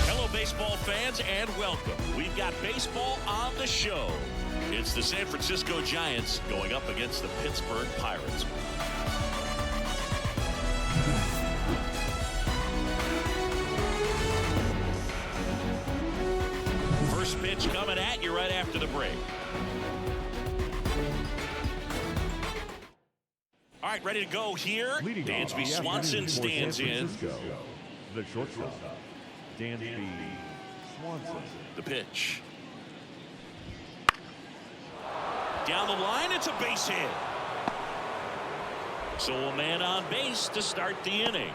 Hello, baseball fans, and welcome. We've got baseball on the show. It's the San Francisco Giants going up against the Pittsburgh Pirates. First pitch coming at you right after the break. All right, ready to go here. Dansby Swanson stands in. The shortstop, Dansby Swanson. The pitch. Down the line, it's a base hit. So a man on base to start the inning.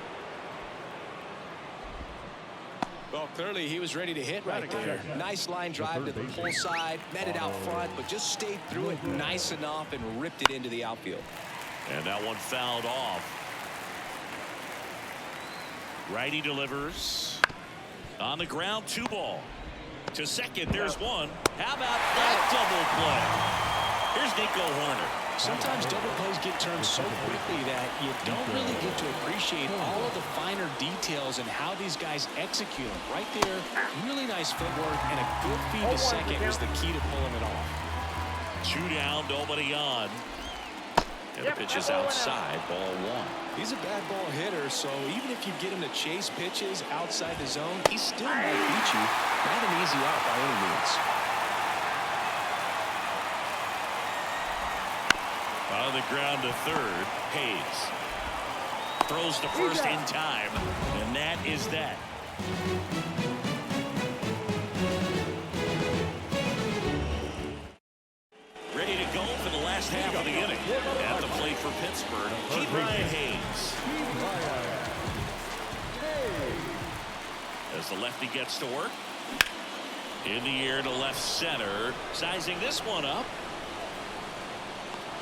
Well, clearly he was ready to hit right there. Nice line drive to the pull side, met it out front, but just stayed through it nice enough and ripped it into the outfield. And that one fouled off. Righty delivers. On the ground, 2 ball. To second, there's one. How about that double play? Here's Nico Horner. Sometimes double plays get turned so quickly that you don't really get to appreciate all of the finer details and how these guys execute them. Right there, really nice footwork, and a good feed to second was the key to pulling it off. 2 down, nobody on. And the pitch is outside, ball 1. He's a bad ball hitter, so even if you get him to chase pitches outside the zone, he still might beat you. Not an easy out by any means. On the ground to third, Hayes throws to first in time, and that is that. Ready to go for the last half of the inning. At the plate for Pittsburgh, Brian Hayes. As the lefty gets to work. In the air to left center. Sizing this one up.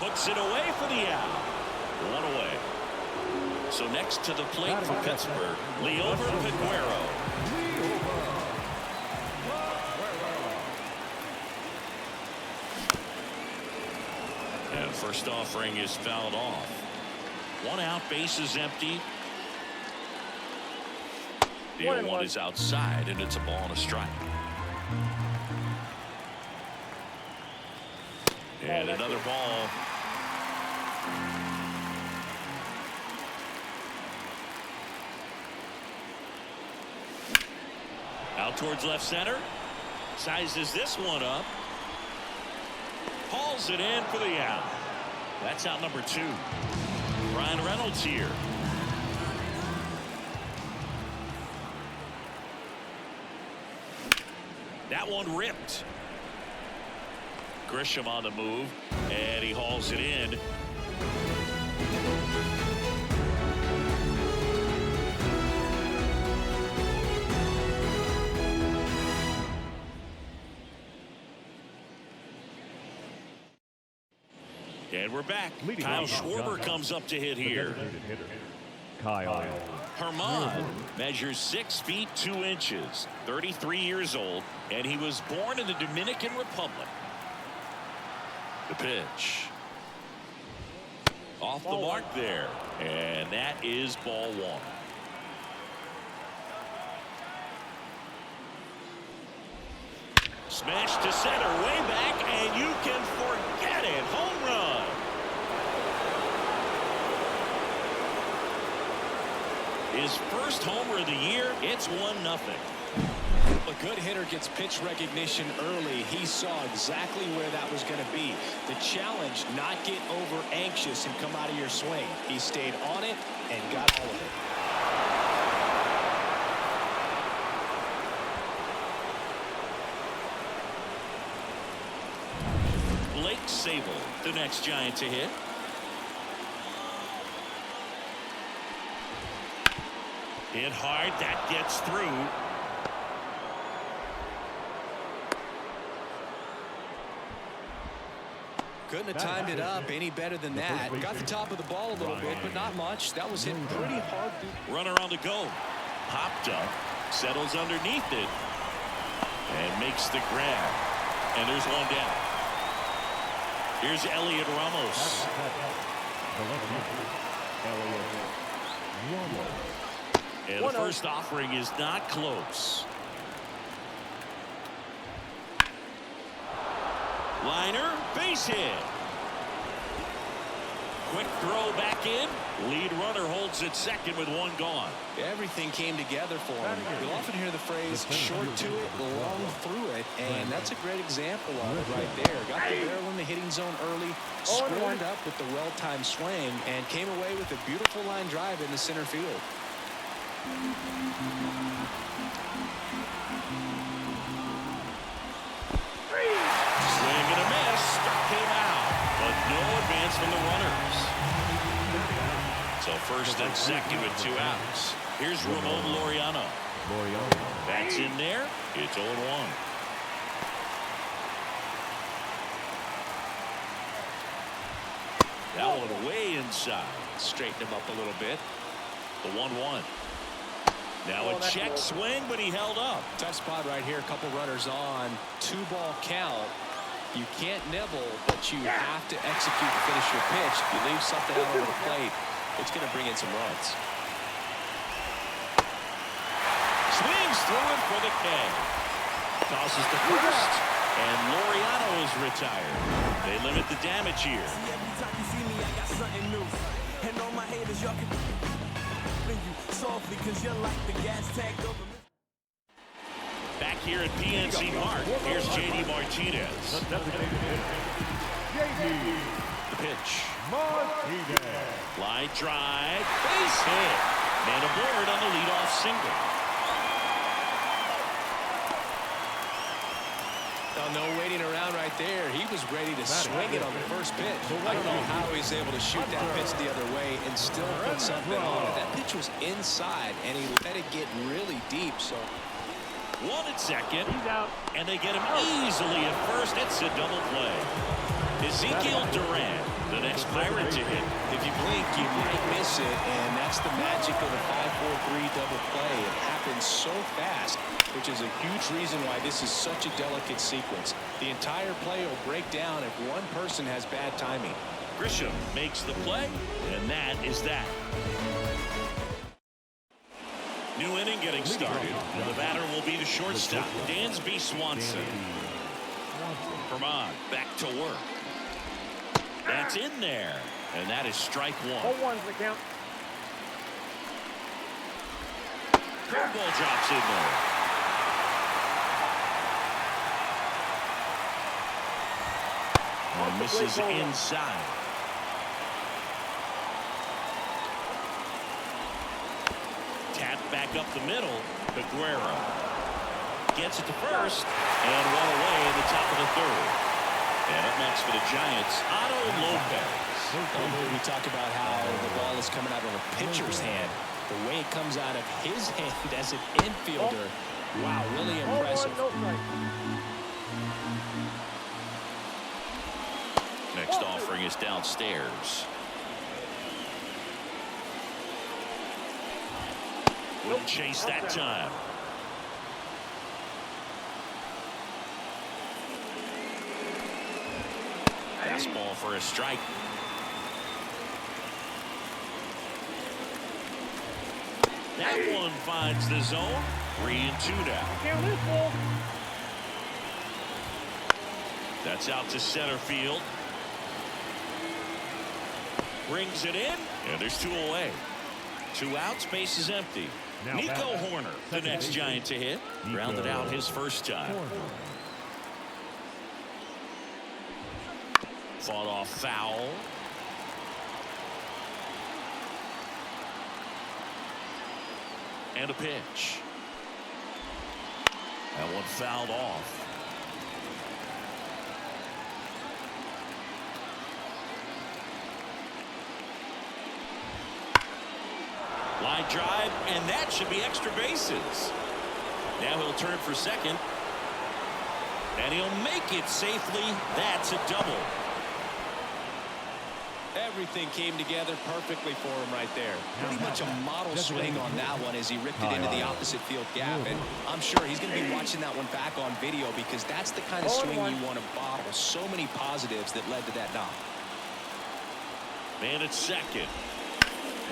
Hooks it away for the out. 1 away. So next to the plate for Pittsburgh, Llover Peguero. And first offering is fouled off. 1 out, base is empty. The 0-1 is outside, and it's a ball and a strike. And another ball. Out towards left center. Sizes this one up. Hauls it in for the out. That's out number 2. Ryan Reynolds here. That one ripped. Grisham on the move, and he hauls it in. And we're back. Kyle Schwarber comes up to hit here. Kyle. Herman measures 6 feet 2 inches, 33 years old, and he was born in the Dominican Republic. The pitch. Off the mark there, and that is ball 1. Smash to center, way back, and you can forget it. Home run. His first homer of the year. It's 1-0. A good hitter gets pitch recognition early. He saw exactly where that was going to be. The challenge, not get over anxious and come out of your swing. He stayed on it and got all of it. Blake Sable, the next Giant to hit. Hit hard, that gets through. Couldn't have timed it up any better than that. Got the top of the ball a little bit, but not much. That was hit pretty hard. Runner on the go. Popped up, settles underneath it, and makes the grab. And there's one down. Here's Elliot Ramos. And the first offering is not close. Liner, base hit. Quick throw back in. Lead runner holds at second with one gone. Everything came together for him. You'll often hear the phrase short to it, long through it, and that's a great example of it right there. Got the barrel in the hitting zone early, squared up with the well-timed swing, and came away with a beautiful line drive in the center field. Swing and a miss. Struck him out, but no advance from the runners. So first and second with 2 outs. Here's Ramon Laureano. That's in there. It's 0-1. That one way inside. Straighten him up a little bit. The 1-1. Now a check swing, but he held up. Tough spot right here. A couple runners on. 2-ball count. You can't nibble, but you have to execute to finish your pitch. If you leave something out over the plate, it's going to bring in some runs. Swings through it for the K. Tosses to first, and Laureano is retired. They limit the damage here. Every time you see me, I got something new. And all my haters, y'all can you softly, cause you're like the gas tank over me. Back here at PNC Park, here's J.D. Martinez. The pitch. Line drive, base hit, and aboard on the leadoff single. No waiting around right there. He was ready to swing it on the first pitch. I don't know how he's able to shoot that pitch the other way and still put something on it. That pitch was inside, and he let it get really deep. So One at second, and they get him easily at first. It's a double play. Ezequiel Duran, the next Pirate to hit. if you blink, you might miss it, and that's the magic of the 5-4-3 double play. It happens so fast, which is a huge reason why this is such a delicate sequence. The entire play will break down if one person has bad timing. Grisham makes the play, and that is that. New inning getting started. The batter will be the shortstop, Dansby Swanson. Vermont back to work. That's in there, and that is strike one. 0-1's the count. Curveball drops in there. And misses inside. Tap back up the middle. Peguero gets it to first, and one away in the top of the third. And up next for the Giants, Otto Lopez. We talk about how the ball is coming out of a pitcher's hand. The way it comes out of his hand as an infielder, wow, really impressive. Next offering is downstairs. Wouldn't chase that time. Fastball for a strike. That one finds the zone. 3-2 now. That's out to center field. Brings it in, and there's two away. 2 outs, base is empty. Nico Horner, the next Giant to hit. Grounded out his first time. Fought off foul. And a pitch. That one fouled off. Line drive, and that should be extra bases. Now he'll turn for second. And he'll make it safely. That's a double. Everything came together perfectly for him right there. Pretty much a model swing on that one as he ripped it into the opposite field gap. And I'm sure he's going to be watching that one back on video because that's the kind of swing you want to bottle. So many positives that led to that knock. Man at second.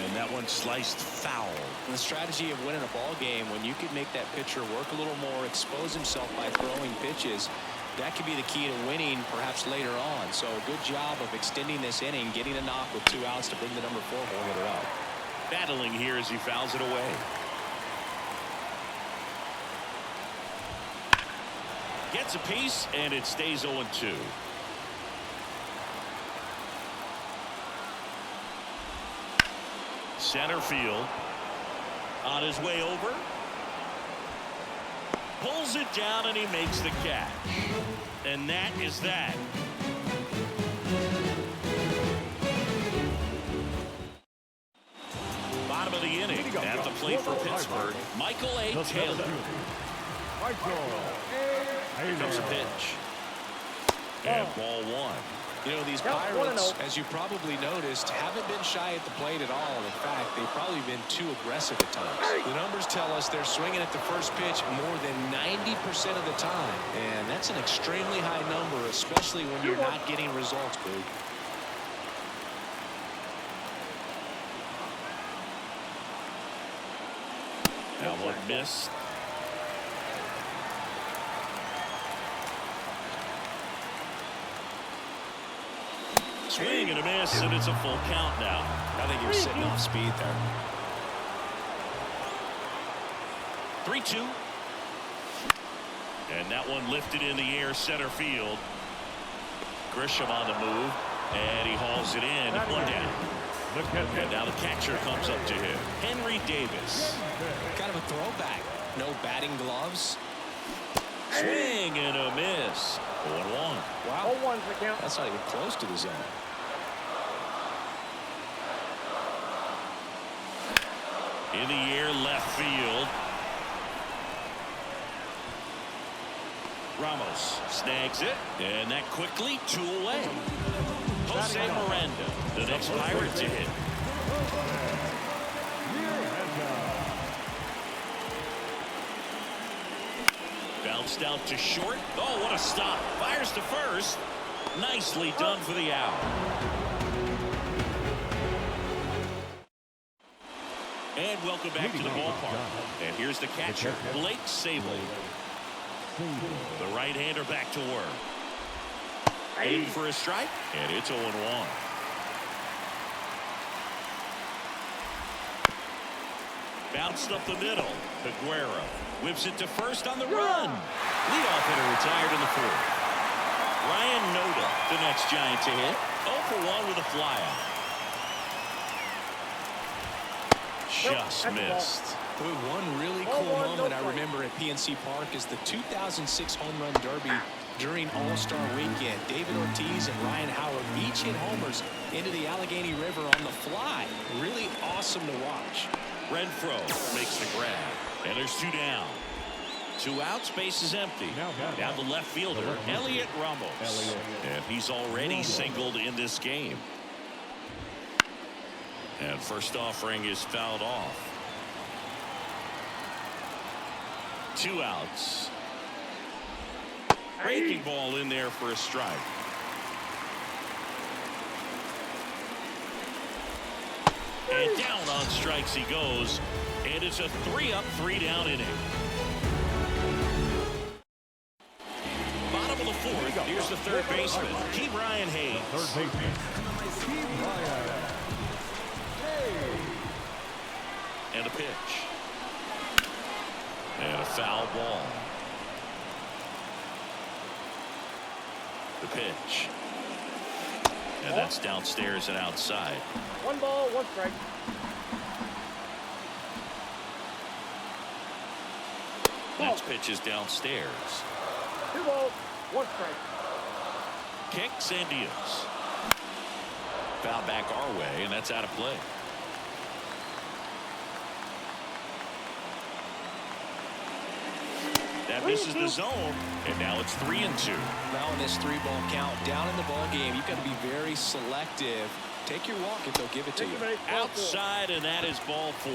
And that one sliced foul. The strategy of winning a ball game, when you can make that pitcher work a little more, expose himself by throwing pitches, that could be the key to winning perhaps later on. So good job of extending this inning, getting a knock with 2 outs to bring the number 4 hole hitter up. Battling here as he fouls it away. Gets a piece, and it stays 0-2. Center field. On his way over. Pulls it down, and he makes the catch. And that is that. Bottom of the inning. At the plate for Pittsburgh, Michael A. Taylor. Here comes a pitch. And ball 1. You know, these Pirates, as you probably noticed, haven't been shy at the plate at all. In fact, they've probably been too aggressive at times. The numbers tell us they're swinging at the first pitch more than 90% of the time. And that's an extremely high number, especially when you're not getting results, Boo. That one missed. Swing and a miss, and it's a full count now. I think he was sitting off speed there. 3-2. And that one lifted in the air center field. Grisham on the move, and he hauls it in. 1 down. And now the catcher comes up to him. Henry Davis. Kind of a throwback. No batting gloves. Swing and a miss. 1-1. Wow. That's not even close to the zone. In the air, left field. Ramos snags it, and that quickly 2 away. Jose Miranda, the next Pirate to hit. Bounced out to short. Oh, what a stop. Fires to first. Nicely done for the out. And welcome back to the ballpark. And here's the catcher, Blake Sable. The right-hander back to work. Aim for a strike, and it's 0-1. Bounced up the middle. Peguero whips it to first on the run. Leadoff hitter retired in the 4th. Ryan Noda, the next Giant to hit. 0 for 1 with a flyout. Just missed. Boy, one really cool moment I remember at PNC Park is the 2006 Home Run Derby during All-Star Weekend. David Ortiz and Ryan Howard each hit homers into the Allegheny River on the fly. Really awesome to watch. Renfroe makes the grab, and there's 2 down. 2 outs, base is empty. Now the left fielder, Elliot Ramos. And he's already singled in this game. And first offering is fouled off. 2 outs. Breaking ball in there for a strike. And down on strikes he goes. And it's a 3-up, 3-down inning. Bottom of the 4th. Here's the third baseman, Ke'Bryan Hayes. And a pitch. And a foul ball. The pitch. And that's downstairs and outside. 1 ball, 1 strike. Next pitch is downstairs. 2 balls, 1 strike. Kicks and deals. Foul back our way, and that's out of play. That misses the zone, and now it's 3-2. Now in this 3-ball count, down in the ball game, you've got to be very selective Take your walk if they'll give it to you. Outside, and that is ball 4.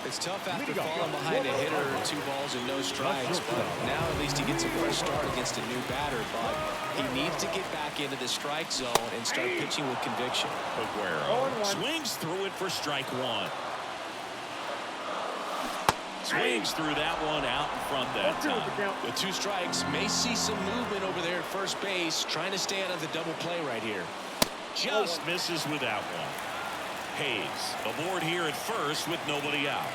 It's tough after falling behind a hitter, 2 balls and no strikes, but now at least he gets a fresh start against a new batter. But he needs to get back into the strike zone and start pitching with conviction. Peguero swings through it for strike 1. Swings through that one out in front that time. With 2 strikes, may see some movement over there at first base, trying to stay out of the double play right here. Just misses with that one. Hayes aboard here at first with nobody out.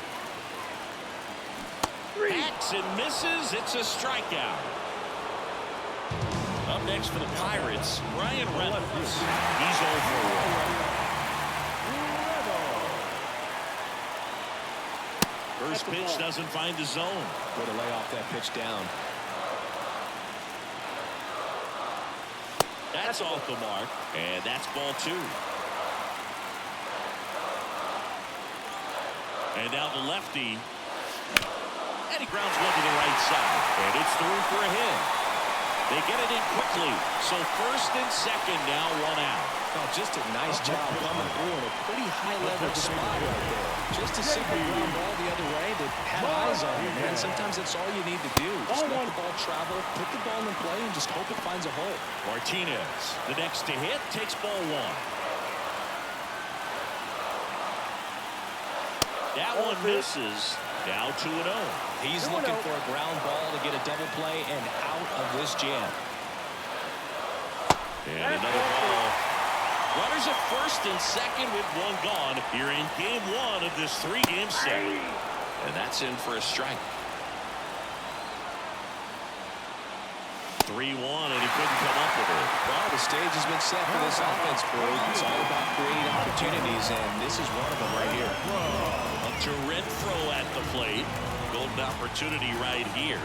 Hacks and misses. It's a strikeout. Up next for the Pirates, Ryan Reynolds. He's over. First pitch doesn't find the zone. Way to lay off that pitch down. That's off the mark, and that's ball 2. And now the lefty. And he grounds one to the right side. And it's through for a hit. They get it in quickly. So first and second now, 1 out. Oh, just a nice job coming through in a pretty high-level spot right there. Just a simple ground ball the other way that had eyes on it, man. Sometimes that's all you need to do. Just let the ball travel, put the ball in play, and just hope it finds a hole. Martinez, the next to hit, takes ball 1. That one misses. Now 2-0. He's looking for a ground ball to get a double play and out of this jam. And another ball. Runners at first and second with 1 gone here in game 1 of this 3-game set. And that's in for a strike. 3-1, and he couldn't come up with it. Well, the stage has been set for this offense, boys. It's all about creating opportunities, and this is one of them right here. Up to Renfro at the plate. Golden opportunity right here.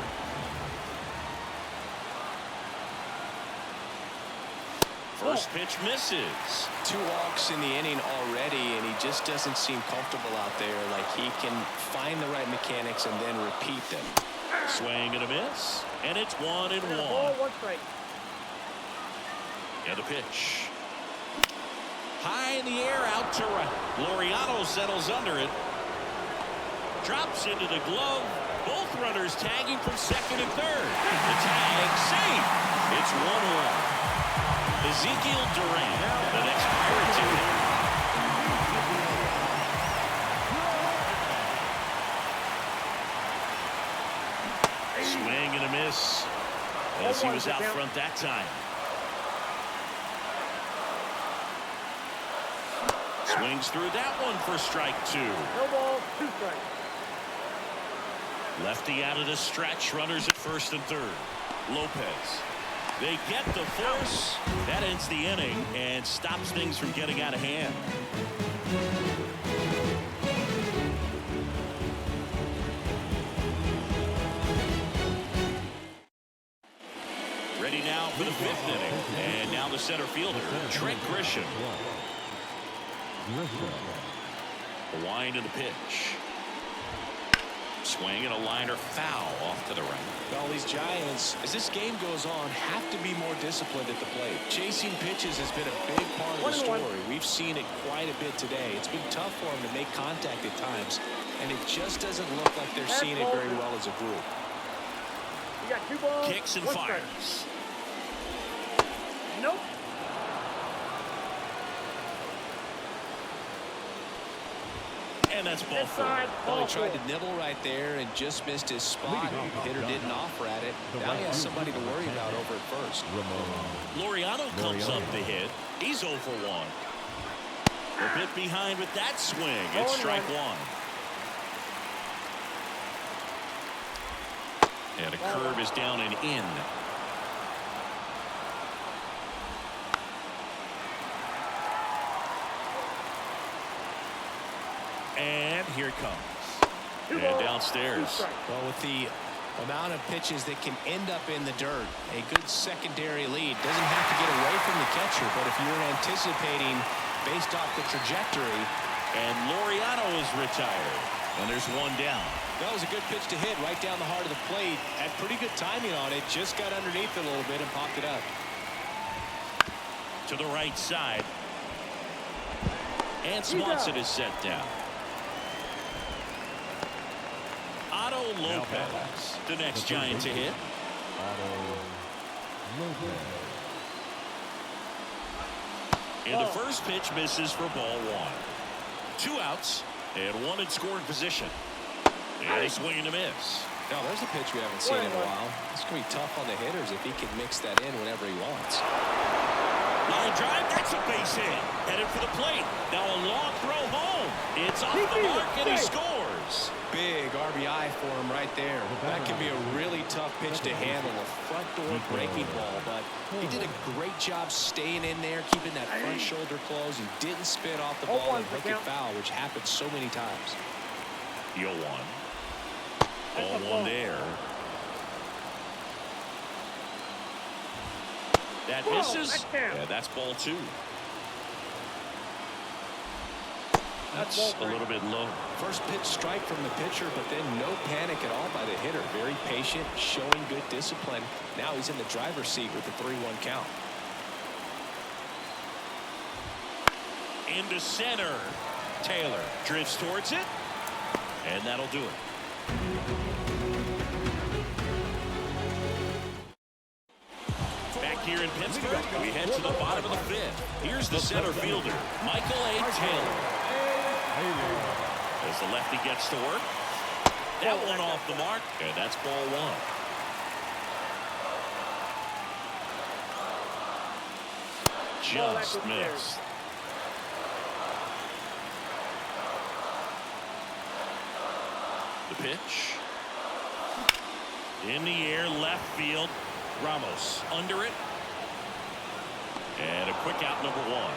First pitch misses. 2 walks in the inning already, and he just doesn't seem comfortable out there. Like he can find the right mechanics and then repeat them. Swing and a miss, and it's 1-1. And a pitch. High in the air, out to right. Laureano settles under it. Drops into the glove. Both runners tagging from second and third. The tag, safe. It's 1-1. Ezequiel Duran, the next Pirate to hit. Swing and a miss as he was out front that time. Swings through that one for strike 2. No ball, 2 strikes. Lefty out of the stretch, runners at first and third. Lopez. They get the force. That ends the inning and stops things from getting out of hand. Ready now for the 5th inning. And now the center fielder, Trent Grisham. The wind of the pitch. Swing and a liner foul off to the right. Well, these Giants, as this game goes on, have to be more disciplined at the plate. Chasing pitches has been a big part of the story. We've seen it quite a bit today. It's been tough for them to make contact at times, and it just doesn't look like they're seeing it very well as a group. You got 2 balls. Kicks and fires. Nope. And that's ball 4. Well, he tried to nibble right there and just missed his spot. The hitter didn't offer at it. Now he has somebody to worry about over at first. Laureano comes up to hit. He's 0 for 1. A bit behind with that swing. It's strike 1. And a curve is down and in. And here it comes. And downstairs. Well, with the amount of pitches that can end up in the dirt, a good secondary lead. Doesn't have to get away from the catcher, but if you're anticipating based off the trajectory. And Laureano is retired. And there's 1 down. That was a good pitch to hit right down the heart of the plate. Had pretty good timing on it. Just got underneath it a little bit and popped it up. To the right side. And Swanson is set down. Otto Lopez, the next Giant to hit. And the first pitch misses for ball one. 2 outs and 1 in scoring position. And a swing and a miss. Now there's a pitch we haven't seen in a while. It's going to be tough on the hitters if he can mix that in whenever he wants. Line drive, that's a base hit. Headed for the plate. Now a long throw home. It's off the mark and he scores. Big RBI for him right there. That can be a really tough pitch to handle, a front door breaking ball, but he did a great job staying in there, keeping that front shoulder closed. He didn't spit off the ball and hook it foul, which happens so many times. 0-1. Ball one there. That misses. Yeah, that's ball 2. That's a little bit low. First pitch strike from the pitcher, but then no panic at all by the hitter. Very patient, showing good discipline. Now he's in the driver's seat with the 3-1 count. Into center. Taylor drifts towards it. And that'll do it. Back here in Pittsburgh, we head to the bottom of the 5th. Here's the center fielder, Michael A. Taylor. As the lefty gets to work. That one off the mark, and that's ball 1. Just missed. The pitch. In the air, left field. Ramos under it. And a quick out, number 1.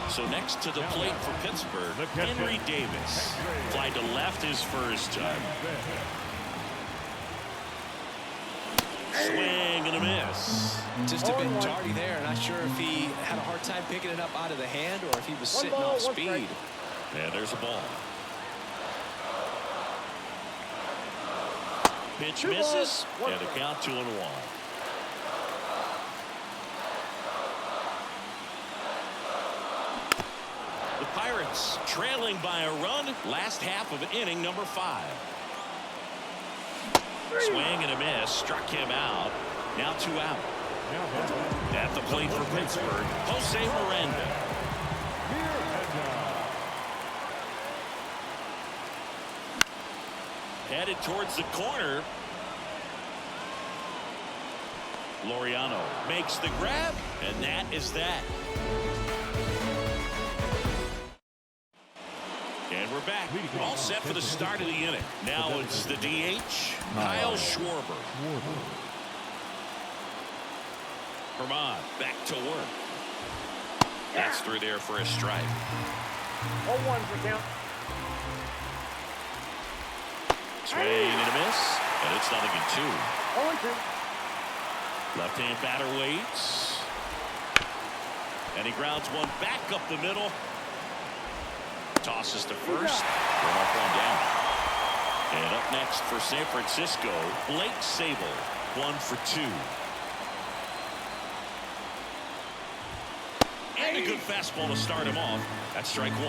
So next to the plate for Pittsburgh, Henry Davis. Fly to left his first time. Swing and a miss. Just a bit tardy there. Not sure if he had a hard time picking it up out of the hand or if he was sitting off speed. And there's a ball. Pitch misses. And a count 2-1. The Pirates trailing by a run. Last half of inning number 5. Swing and a miss. Struck him out. Now 2 out. At the plate for Pittsburgh, Jose Miranda. Headed towards the corner. Laureano makes the grab, and that is that. And we're back. All set for the start of the inning. Now it's the DH, Kyle Schwarber. Herman back to work. That's through there for a strike. 0-1 for count. Swing and a miss, and it's 0-2. 0-2. Left-hand batter waits. And he grounds one back up the middle. Tosses to first. Run off one down. And up next for San Francisco, Blake Sable. 1 for 2. And a good fastball to start him off. That's strike 1.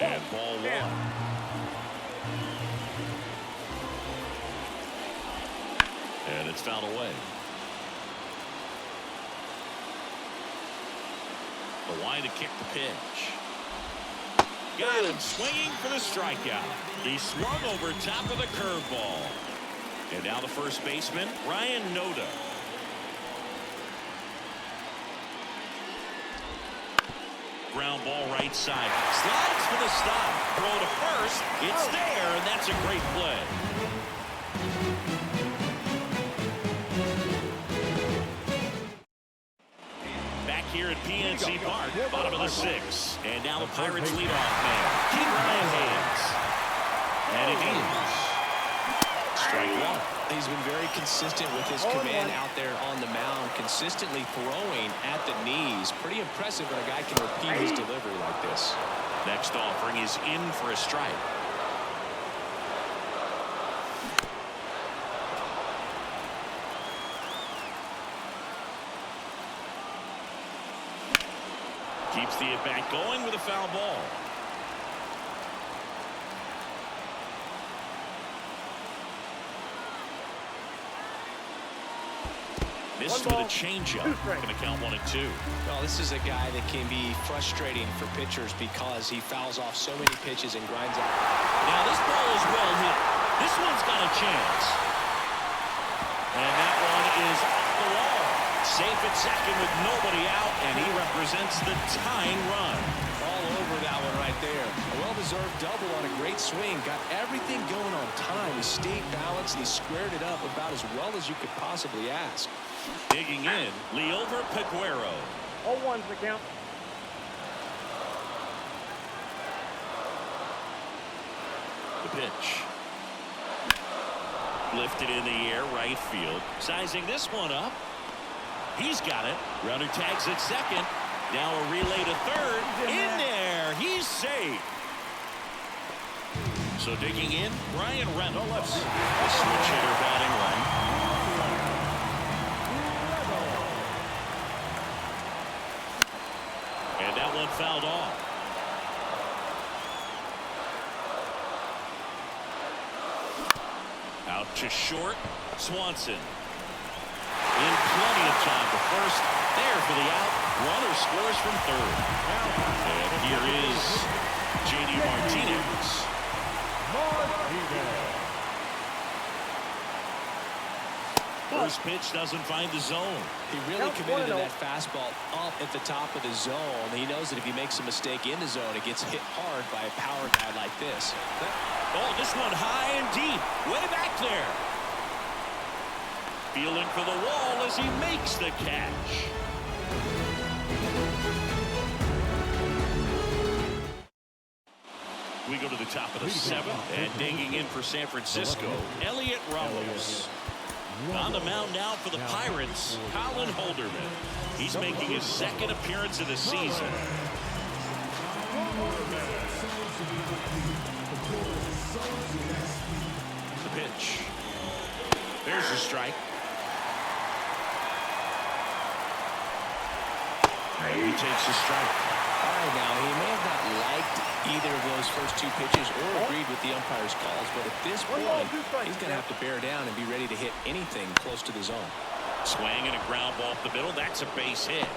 And ball 1. And it's fouled away. The line to kick the pitch. Got him swinging for the strikeout. He swung over top of the curveball. And now the first baseman, Ryan Noda. Ground ball right side. Slides for the stop. Throw to first. It's there, and that's a great play. Back here at PNC Park, bottom of the 6th. And now the Pirates leadoff man, Keith Ryan Hayes. And it is strike 1. He's been very consistent with his command out there on the mound, consistently throwing at the knees. Pretty impressive when a guy can repeat his delivery like this. Next offering is in for a strike. Keeps the at-bat going with a foul ball. Missed with a changeup. Going to count 1-2. Well, this is a guy that can be frustrating for pitchers because he fouls off so many pitches and grinds out. Now this ball is well hit. This one's got a chance. And that one is off the wall. Safe at second with nobody out, and he represents the tying run. All over that one right there. A well-deserved double on a great swing. Got everything going on time. He stayed balanced. He squared it up about as well as you could possibly ask. Digging in, Llover Peguero. 0-1's the count. The pitch. Lifted in the air, right field. Sizing this one up. He's got it. Runner tags at second. Now a relay to third. In there. He's safe. So digging in, Ryan Reynolds. The switch hitter batting right. And that one fouled off. Out to short. Swanson. In plenty of time to first. There for the out. Runner scores from third. And here is J.D. Martinez. First pitch doesn't find the zone. He really committed to that fastball up at the top of the zone. He knows that if he makes a mistake in the zone, it gets hit hard by a power guy like this. Oh, this one high and deep. Way back there. Feeling for the wall as he makes the catch. We go to the top of the seventh, and digging in for San Francisco, Elliot Ramos. On the mound now for the Pirates, Colin Holderman. He's making his second appearance of the season. The pitch. There's a strike. And he takes a strike. All right, now, he may have not liked either of those first two pitches or agreed with the umpire's calls, but at this point, he's going to have to bear down and be ready to hit anything close to the zone. Swing and a ground ball up the middle. That's a base hit.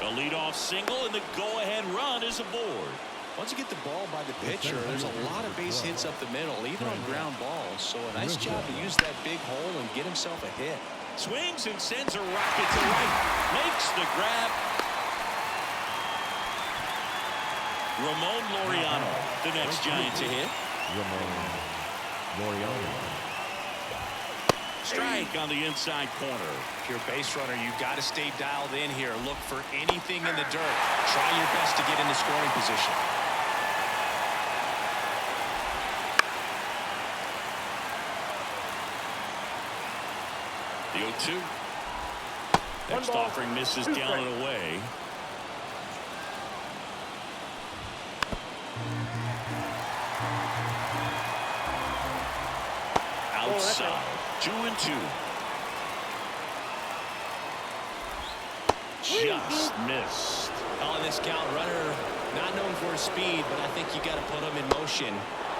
A leadoff single, and the go-ahead run is aboard. Once you get the ball by the pitcher, there's a lot of base hits up the middle, even on ground balls. So a nice job to use that big hole and get himself a hit. Swings and sends a rocket to right. Makes the grab. Ramon Laureano, the next Giant to hit. Ramon Laureano. Strike on the inside corner. If you're a base runner, you've got to stay dialed in here. Look for anything in the dirt. Try your best to get into scoring position. The 0-2. Next offering misses down and away. Outside. 2-2. Just missed. On this count, runner not known for his speed, but I think you got to put him in motion.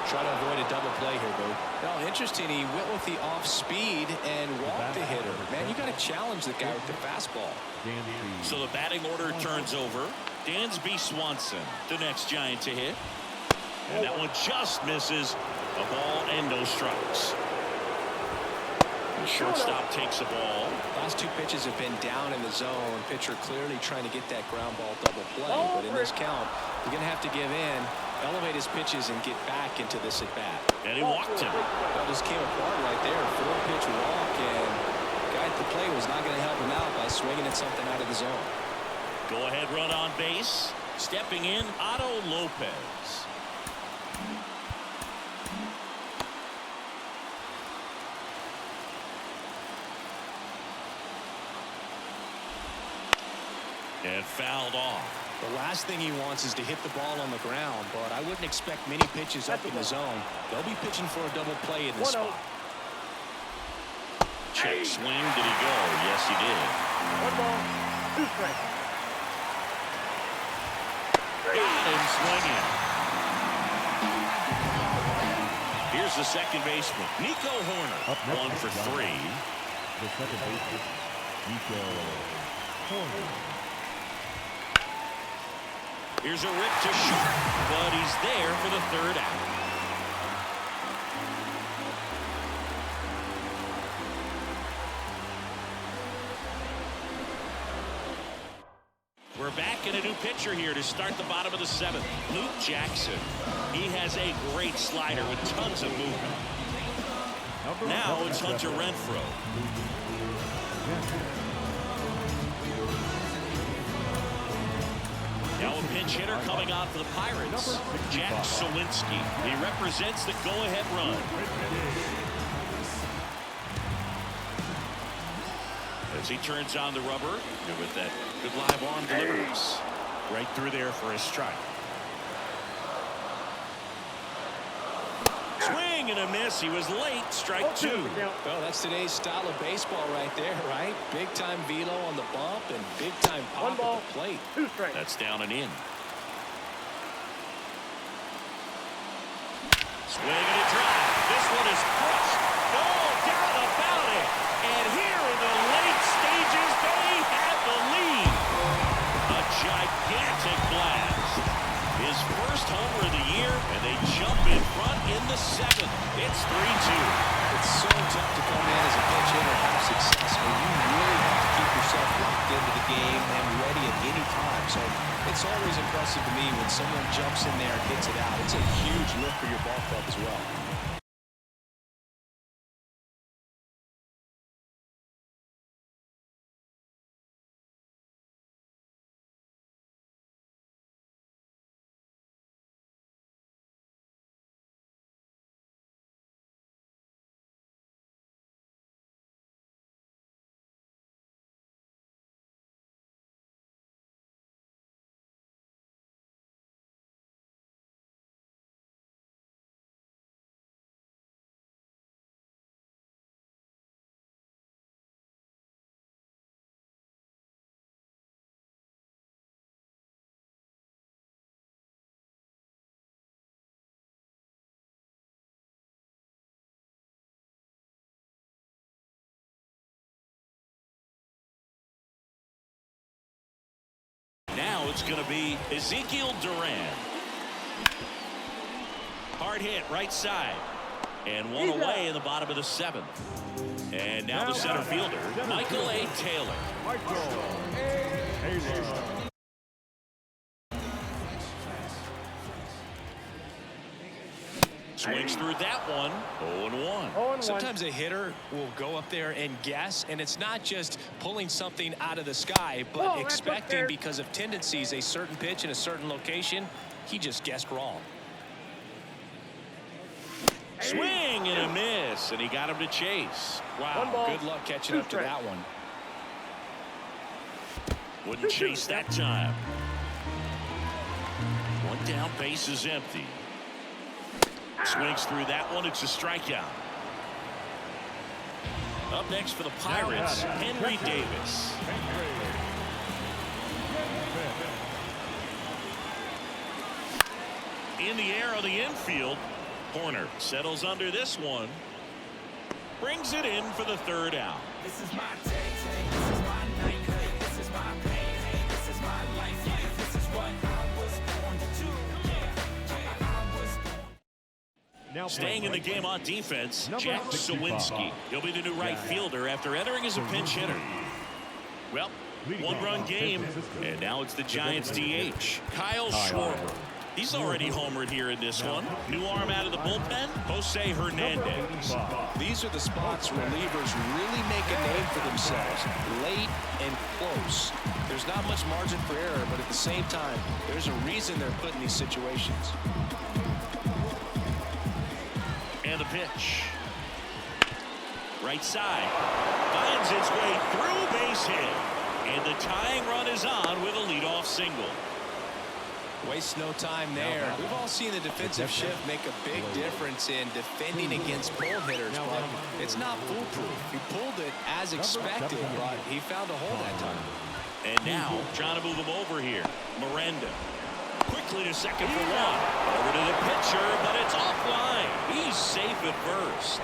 Try to avoid a double play here, Bo. No, interesting. He went with the off speed and walked the hitter. Man, you got to challenge the guy with the fastball. So the batting order turns over. Dansby Swanson, the next Giant to hit. And that one just misses. A ball and no strikes. The shortstop takes the ball. Last two pitches have been down in the zone. Pitcher clearly trying to get that ground ball double play. But in this count, you're going to have to give in, elevate his pitches, and get back into this at-bat. And he walked him. Well, this came apart right there. 4-pitch walk, and the guy at the plate was not going to help him out by swinging at something out of the zone. Go-ahead run on base. Stepping in, Otto Lopez. And fouled off. The last thing he wants is to hit the ball on the ground, but I wouldn't expect many pitches up in the zone. They'll be pitching for a double play in this spot. Check swing. Did he go? Yes, he did. 1 ball, 2 strikes. Got him swinging. Here's the second baseman, Nico Horner. 1 for 3. The second baseman, Nico Horner. Here's a rip to short, but he's there for the third out. We're back in a new pitcher here to start the bottom of the 7th. Luke Jackson. He has a great slider with tons of movement. Now it's Hunter Renfroe. Now a pinch hitter coming on for the Pirates, Jack Sawinski. He represents the go-ahead run. As he turns on the rubber, with that good live arm delivers. Right through there for a strike. Swing and a miss. He was late. Strike 2. Well, that's today's style of baseball right there, right? Big-time velo on the bump and big-time pop at the plate. 2 strikes. That's down and in. Swing and a drive. This one is crushed. No doubt about it. And here in the late stages, they have the lead. A gigantic blast. His first homer of the year, and they jump in front in the 7th. It's 3-2. It's so tough to come in as a pinch hitter and have success when you really have to keep yourself locked into the game and ready at any time. So it's always impressive to me when someone jumps in there and hits it out. It's a huge lift for your ball club as well. Now it's going to be Ezequiel Duran. Hard hit right side. And one away in the bottom of the 7th. And now the center fielder, Michael A. Taylor. Swings through that one. 0-1. Sometimes a hitter will go up there and guess, and it's not just pulling something out of the sky, but expecting because of tendencies a certain pitch in a certain location. He just guessed wrong. Swing and a miss, and he got him to chase. Wow, good luck catching up to that one. Wouldn't chase that time. One down, base is empty. Swings through that one. It's a strikeout. Up next for the Pirates, Henry Davis. In the air on the infield, Horner settles under this one. Brings it in for the third out. This is my day, this is my night, this is my pain, this is my life, this is what I was born to do. Staying in the game on defense, Jack Sawinski. He'll be the new right fielder after entering as a pinch hitter. Well, one-run game, and now it's the Giants' DH, Kyle Schwarber. He's already homered here in this one. New arm out of the bullpen, Jose Hernandez. These are the spots relievers really make a name for themselves, late and close. There's not much margin for error, but at the same time, there's a reason they're put in these situations. And the pitch. Right side. Finds its way through, base hit. And the tying run is on with a leadoff single. Waste no time there. We've all seen the defensive shift make a big difference in defending against pull hitters, but it's not foolproof. He pulled it as expected, but he found a hole that time. And now, trying to move him over here, Miranda. Quickly to second for one. Over to the pitcher, but it's offline. He's safe at first.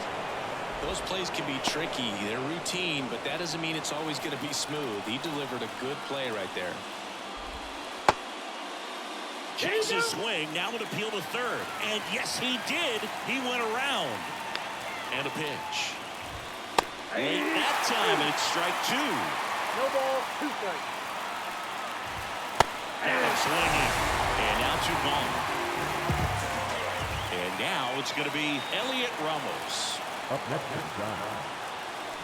Those plays can be tricky. They're routine, but that doesn't mean it's always going to be smooth. He delivered a good play right there. Checks his swing. Now an appeal to third. And yes, he did. He went around. And a pitch. Late that time, and it's strike two. No ball, 2 strikes. And swinging. And now 2 balls. And now it's going to be Elliot Ramos. Up next is John.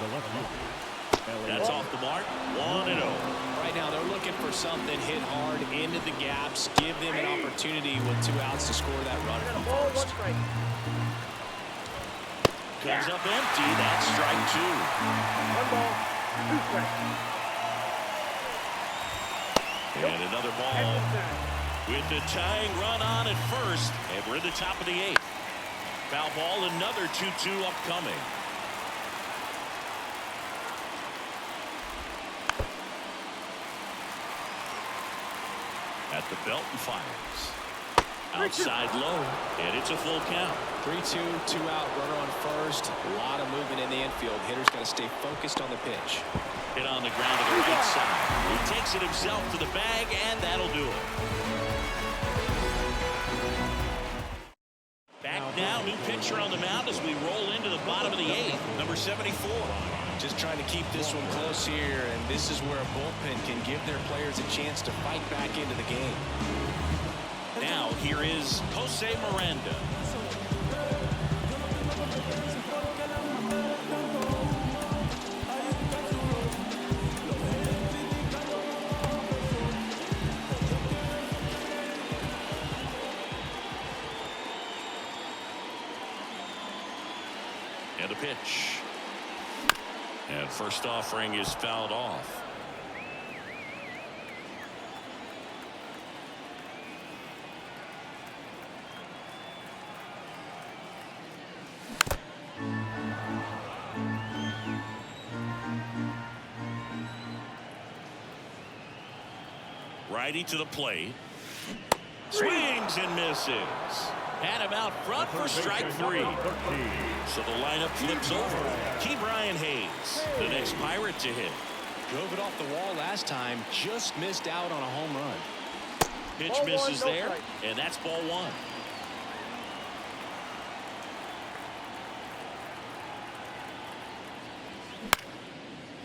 The left fielder. That's off the mark. 1-0. Right now they're looking for something hit hard into the gaps, give them an opportunity with 2 outs to score that run from Ball, 1 first. strike. Comes up empty. That's strike 2. 1 ball, 2 strikes. And another ball with the tying run on at first. And we're in the top of the 8th. Foul ball, another 2-2 upcoming. At the belt and fires. Outside low, and it's a full count. 3-2, 2 out, runner on first. A lot of movement in the infield. Hitter's got to stay focused on the pitch. Hit on the ground to the right side. He takes it himself to the bag, and that'll do it. Back now, new pitcher on the mound as we roll into the bottom of the 8th, number 74. Just trying to keep this one close here, and this is where a bullpen can give their players a chance to fight back into the game. Now, here is Jose Miranda. And a pitch. And first offering is fouled off. Righty to the plate. Swings and misses. Had him out front for strike 3. So the lineup flips over. Ke'Bryan Hayes, the next Pirate to hit. Drove it off the wall last time, just missed out on a home run. Pitch Ball misses 1, no there, strike. and that's ball 1.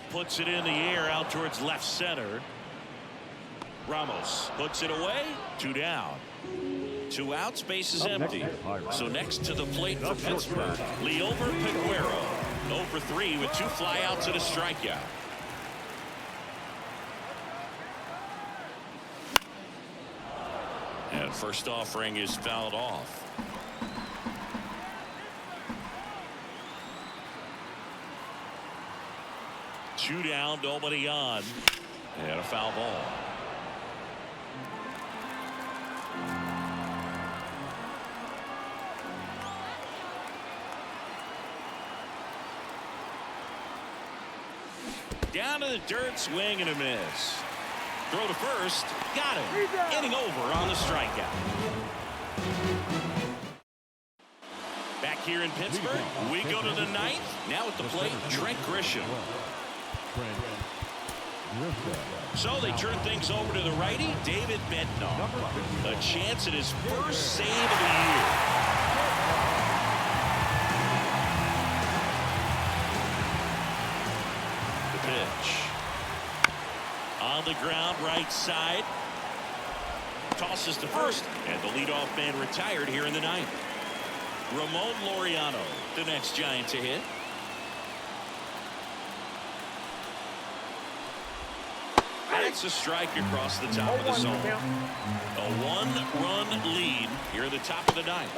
Puts it in the air out towards left center. Ramos puts it away. 2 down. 2 outs, base is empty. So next to the plate for Pittsburgh, Llover Peguero. 0 for 3 with 2 flyouts and a strikeout. And first offering is fouled off. Two down, nobody on. And a foul ball. Down to the dirt, swing and a miss. Throw to first, got him. Inning over on the strikeout. Back here in Pittsburgh, we go to the 9th. Now at the plate, Trent Grisham. So they turn things over to the righty, David Bednar. A chance at his first save of the year. The pitch. On the ground, right side. Tosses to first, and the leadoff man retired here in the 9th. Ramon Laureano, the next Giant to hit. That's a strike across the top of the zone. A 1-run lead here at the top of the 9th.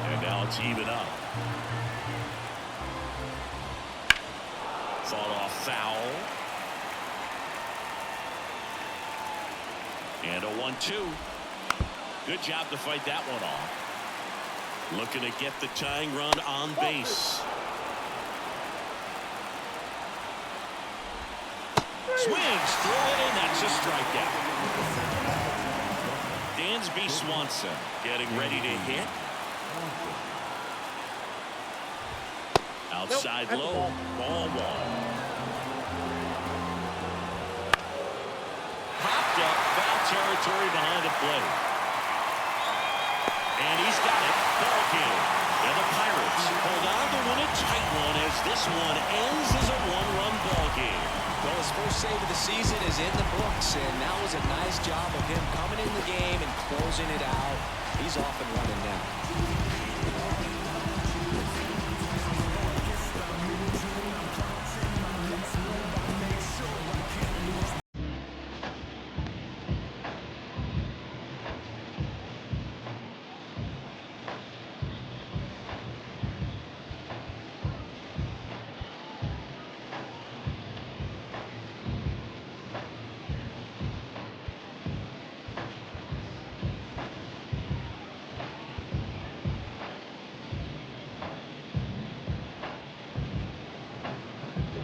And now it's even up. Fought off foul. And a 1-2. Good job to fight that one off. Looking to get the tying run on base. Swings through it, and that's a strikeout. Dan Dansby Swanson getting ready to hit. Outside low. Ball one. Popped up. Foul territory behind the plate. And he's got it. Ball game. And the Pirates hold on to win a tight one as this one ends as a one-run ball game. Well, his first save of the season is in the books, and that was a nice job of him coming in the game and closing it out. He's off and running now.